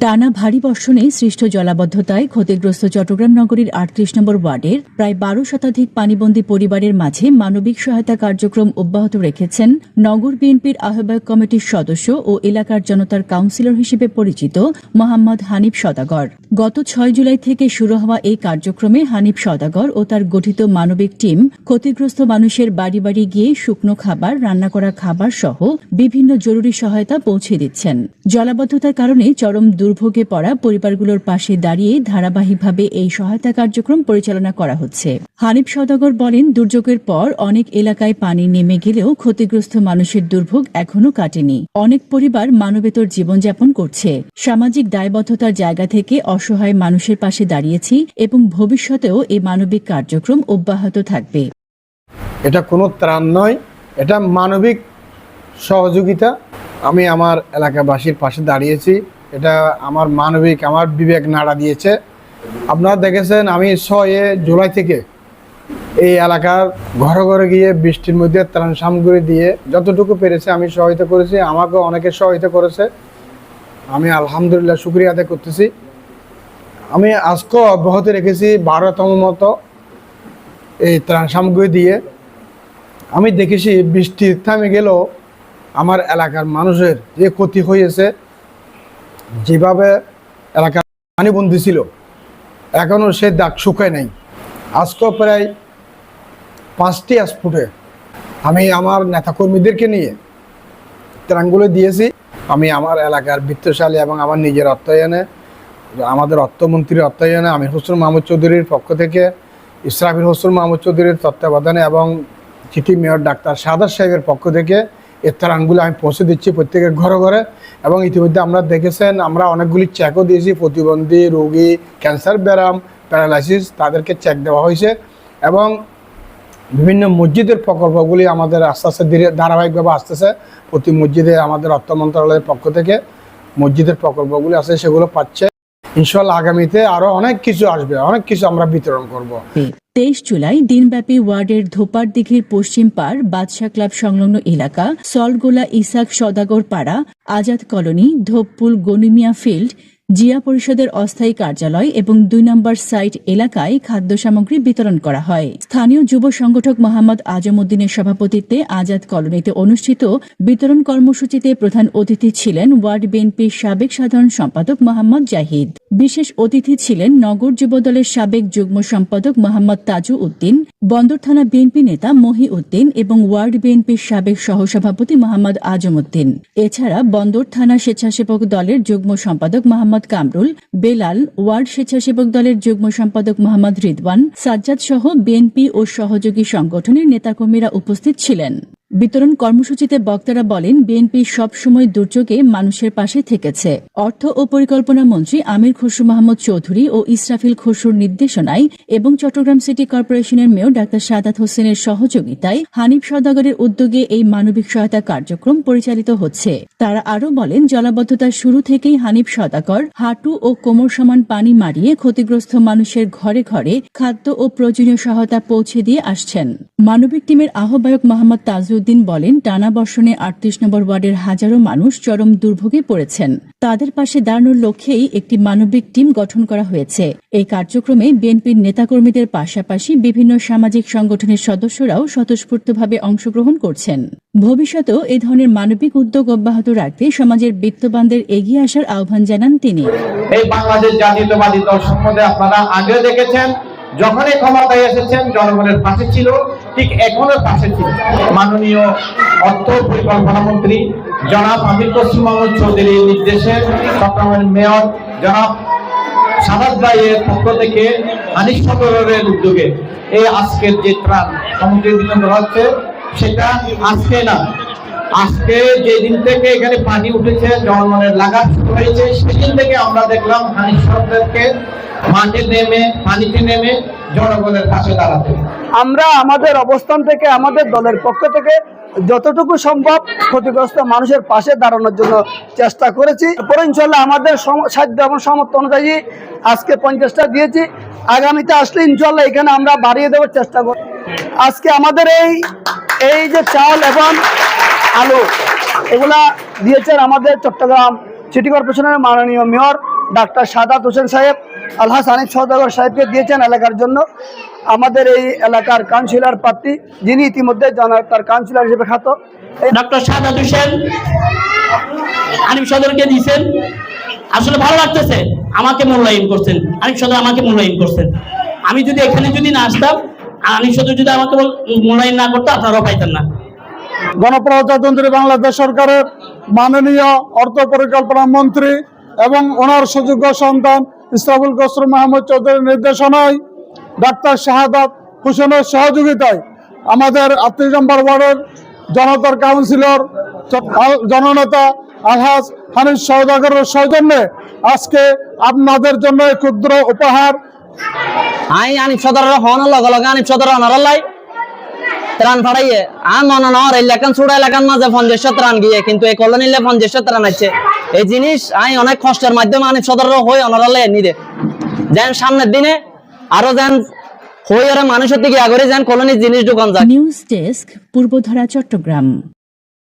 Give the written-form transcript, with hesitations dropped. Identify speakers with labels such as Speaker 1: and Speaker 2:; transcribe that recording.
Speaker 1: টানা ভারী বর্ষণে সৃষ্ট জলাবদ্ধতায় ক্ষতিগ্রস্ত চট্টগ্রাম নগরীর ৩৮ নম্বর ওয়ার্ডের প্রায় ১২ শতাধিক পানিবন্দী পরিবারের মাঝে মানবিক সহায়তা কার্যক্রম অব্যাহত রেখেছেন নগর বিএনপির আহ্বায়ক কমিটির সদস্য ও এলাকার জনতার কাউন্সিলর হিসেবে পরিচিত মোহাম্মদ হানিফ সওদাগর। গত ৬ জুলাই থেকে শুরু হওয়া এই কার্যক্রমে হানিফ সওদাগর ও তার গঠিত মানবিক টিম ক্ষতিগ্রস্ত মানুষের বাড়ি বাড়ি গিয়ে শুকনো খাবার, রান্না করা খাবার সহ বিভিন্ন জরুরি সহায়তা পৌঁছে দিচ্ছেন। জলাবদ্ধতার কারণে চরম দুর্ভোগে পড়া পরিবারগুলোর পাশে দাঁড়িয়ে ধারাবাহিকভাবে এই সহায়তা কার্যক্রম পরিচালনা করা হচ্ছে। হানিফ সওদাগর বলেন, দুর্যোগের পর অনেক এলাকায় পানি নেমে গেলেও ক্ষতিগ্রস্ত মানুষের দুর্ভোগ এখনও কাটেনি। অনেক পরিবার মানবেতর জীবনযাপন করছে। সামাজিক দায়বদ্ধতার জায়গা থেকে অসহায় মানুষের পাশে দাঁড়িয়েছি এবং ভবিষ্যতেও এই মানবিক কার্যক্রম অব্যাহত থাকবে।
Speaker 2: এটা কোনো ত্রাণ নয়, এটা মানবিক সহযোগিতা। আমি আমার এলাকাবাসীর পাশে দাঁড়িয়েছি, এটা আমার মানবিক, আমার বিবেক নাড়া দিয়েছে। আপনারা দেখেছেন আমি ৬ জুলাই থেকে এই এলাকার ঘরে ঘরে গিয়ে বৃষ্টির মধ্যে ত্রাণ সামগ্রী দিয়ে যতটুকু পেরেছে আমি সহায়তা করেছি। আমাকে অনেকে সহায়তা করেছে, আমি আলহামদুলিল্লাহ শুকরিয়া আদায় করতেছি। আমি আজকেও অব্যাহত রেখেছি ১২তম মতো এই ত্রাণ সামগ্রী দিয়ে। আমি দেখেছি বৃষ্টি থামে গেলেও আমার এলাকার মানুষের যে ক্ষতি হয়েছে, যেভাবে এলাকার পানিবন্দী ছিল, এখনও সে দাগ শুকায় নাই। আজকেও প্রায় 5টি স্পটে আমি আমার নেতাকর্মীদেরকে নিয়ে ত্রাণগুলো দিয়েছি। আমি আমার এলাকার বিত্তশালী এবং আমার নিজের অর্থায়নে, আমাদের অর্থমন্ত্রীর অর্থায়নে, আমির হোসেন মাহমুদ চৌধুরীর পক্ষ থেকে, ইসরাফিল হোসেন মাহমুদ চৌধুরীর তত্ত্বাবধানে এবং সিটি মেয়র ডাক্তার সাদাত সাহেবের পক্ষ থেকে এই ত্রাণগুলো আমি পৌঁছে দিচ্ছি প্রত্যেকের ঘরে ঘরে। এবং ইতিমধ্যে আমরা দেখেছেন আমরা অনেকগুলি চেকও দিয়েছি। প্রতিবন্ধী রোগী, ক্যান্সার ব্যারাম, প্যারালাইসিস, তাদেরকে চেক দেওয়া হয়েছে। এবং বিভিন্ন মসজিদের প্রকল্পগুলি আমাদের আস্তে আস্তে ধারাবাহিকভাবে আসতেছে। প্রতি মসজিদে আমাদের অর্থ মন্ত্রণালয়ের পক্ষ থেকে মসজিদের প্রকল্পগুলি আছে, সেগুলো পাচ্ছে। ইনশাআল্লাহ আগামীতে আরো অনেক কিছু আসবে, অনেক কিছু আমরা বিতরণ করব।
Speaker 1: ২৩ জুলাই দিনব্যাপী ওয়ার্ডের ধোপার দিঘির পশ্চিম পাড়, বাদশাহ ক্লাব সংলগ্ন এলাকা, সলগোলা ইসাক সওদাগর পাড়া, আজাদ কলোনি, ধোপপুল গনিমিয়া ফিল্ড, জিয়া পরিষদের অস্থায়ী কার্যালয় এবং ২ নম্বর সাইট এলাকায় খাদ্য সামগ্রী বিতরণ করা হয়। স্থানীয় যুব সংগঠক মোহাম্মদ আজম উদ্দিনের সভাপতিত্বে আজাদ কলোনিতে অনুষ্ঠিত বিতরণ কর্মসূচিতে প্রধান অতিথি ছিলেন ওয়ার্ড বিএনপির সাবেক সাধারণ সম্পাদক মোহাম্মদ জাহিদ। বিশেষ অতিথি ছিলেন নগর যুবদলের সাবেক যুগ্ম সম্পাদক মোহাম্মদ তাজু উদ্দিন, বন্দর থানা বিএনপি নেতা মহি উদ্দিন এবং ওয়ার্ড বিএনপির সাবেক সহসভাপতি মোহাম্মদ আজম উদ্দিন। এছাড়া বন্দর থানা স্বেচ্ছাসেবক দলের যুগ্ম সম্পাদক মোহাম্মদ কামরুল, বেলাল, ওয়ার্ড স্বেচ্ছাসেবক দলের যুগ্ম সম্পাদক মোহাম্মদ রিদওয়ান, সাজ্জাদ সহ বিএনপি ও সহযোগী সংগঠনের নেতাকর্মীরা উপস্থিত ছিলেন। বিতরণ কর্মসূচিতে বক্তারা বলেন, বিএনপি সবসময় দুর্যোগে মানুষের পাশে থেকেছে। অর্থ ও পরিকল্পনা মন্ত্রী আমির খসরু মাহমুদ চৌধুরী ও ইসরাফিল খসরুর নির্দেশনায় এবং চট্টগ্রাম সিটি কর্পোরেশনের মেয়র ডাক্তার সাদাত হোসেনের সহযোগিতায় হানিফ সওদাগরের উদ্যোগে এই মানবিক সহায়তা কার্যক্রম পরিচালিত হচ্ছে। তারা আরও বলেন, জলাবদ্ধতার শুরু থেকেই হানিফ সওদাগর হাঁটু ও কোমর সমান পানি মারিয়ে ক্ষতিগ্রস্ত মানুষের ঘরে ঘরে খাদ্য ও প্রয়োজনীয় সহায়তা পৌঁছে দিয়ে আসছেন। মানবিক টিমের আহ্বায়ক মোহাম্মদ তাজউদ্দিন বলেন, টানা বর্ষণে ৩৮ নম্বর ওয়ার্ডের হাজারো মানুষ চরম দুর্ভোগে পড়েছেন। তাদের পাশে দাঁড়ানোর লক্ষ্যেই একটি মানবিক টিম গঠন করা হয়েছে। এই কার্যক্রমে বিএনপির নেতাকর্মীদের পাশাপাশি বিভিন্ন সামাজিক সংগঠনের সদস্যরাও স্বতঃস্ফূর্তভাবে অংশগ্রহণ করছেন। ভবিষ্যতেও এই ধরনের মানবিক উদ্যোগ অব্যাহত রাখতে সমাজের বিত্তবানদের এগিয়ে আসার আহ্বান জানান তিনি।
Speaker 3: এই বাংলাদেশ জাতীয়তাবাদী দল সম্বন্ধে আপনারা আগে দেখেছেন, যখনই ক্ষমতায় এসেছেন জনগণের পাশে ছিল, ঠিক এখনো পাশে ছিল। মাননীয় অর্থ পরিকল্পনা মন্ত্রী জনাব আমির হোসেন মাহমুদ চৌধুরীর নির্দেশে চট্টগ্রামের মেয়র জনাব সাদাত ভাইয়ের পক্ষ থেকে হানিফ সওদাগরের উদ্যোগে এই আজকের যে ত্রাণ সামগ্রী বিতরণ করা হচ্ছে, সেটা আজকে না, আজকে যেদিন থেকে এখানে পানি উঠেছে, জনগণের লাগা শুরু হয়েছে, সেদিন থেকে আমরা দেখলাম হানিফ সওদাগরকে মাঠে নেমে, পানিতে নেমে জনগণের পাশে দাঁড়াতে।
Speaker 4: আমরা আমাদের অবস্থান থেকে, আমাদের দলের পক্ষ থেকে যতটুকু সম্ভব ক্ষতিগ্রস্ত মানুষের পাশে দাঁড়ানোর জন্য চেষ্টা করেছি। পরে ইনশাল্লাহ আমাদের সাধ্য এবং সামর্থ্য অনুযায়ী আজকে 50টা দিয়েছি। আগামীতে আসলে ইনশাল্লাহ এখানে আমরা বাড়িয়ে দেওয়ার চেষ্টা করব। আজকে আমাদের এই যে চাল এবং আলু এগুলা দিয়েছেন আমাদের চট্টগ্রাম সিটি কর্পোরেশনের মাননীয় মেয়র ডাক্তার সাদাত হোসেন সাহেব, আলহাজ হানিফ সওদাগর সাহেবকে দিয়েছেন এলাকার জন্য। আমাদের এই এলাকার কাউন্সিলর প্রার্থী, যিনি ইতিমধ্যে জনতার কাউন্সিলর হিসেবে খ্যাত,
Speaker 5: ডক্টর সাদাত হোসেন আনিফ সদরকে দিয়েছেন। আসলে ভালো লাগতেছে, আমাকে মূল্যায়ন করছেন, আনিফ সদর আমাকে মূল্যায়ন করছেন। আমি যদি এখানে যদি না আসতাম, আনিফ সদর যদি আমাকে মূল্যায়ন না করতো, আপনারাও পাইতেন না।
Speaker 6: গণপ্রজাতন্ত্রী বাংলাদেশ সরকারের মাননীয় অর্থ পরিকল্পনা মন্ত্রী এবং ওনার সুযোগ্য সন্তান ইসরাফুল খসরু মাহমুদ চৌধুরীর নির্দেশনায় ডাক্তার শাহাদাত হোসেনের সহযোগিতায় আমাদের 38 নম্বর ওয়ার্ডের জনতার কাউন্সিলর জননেতা আলহাজ হানিফ সওদাগরের সৌজন্যে আজকে আপনাদের জন্য এই ক্ষুদ্র উপহার।
Speaker 7: আনিফ সদরের হওয়ানোর লগে লগে আনিফ সদর অনারালাই ত্রাণ ফাড়াইয়ে মনে নর এলাকান ছোট এলাকার মাঝে 50 ত্রাণ গিয়ে, কিন্তু এই কলোনিলে 50 ত্রাণ আছে। এই জিনিস অনেক কষ্টের মাধ্যমে আনিফ সদর হয়ে অনারালাই নিদে যেন সামনের দিনে আরো যেন হয়ে মানুষের দিকে আগরে যেন কলোনির জিনিস ঢুকান যায়।
Speaker 1: News desk, Purbadhara, Chittagong.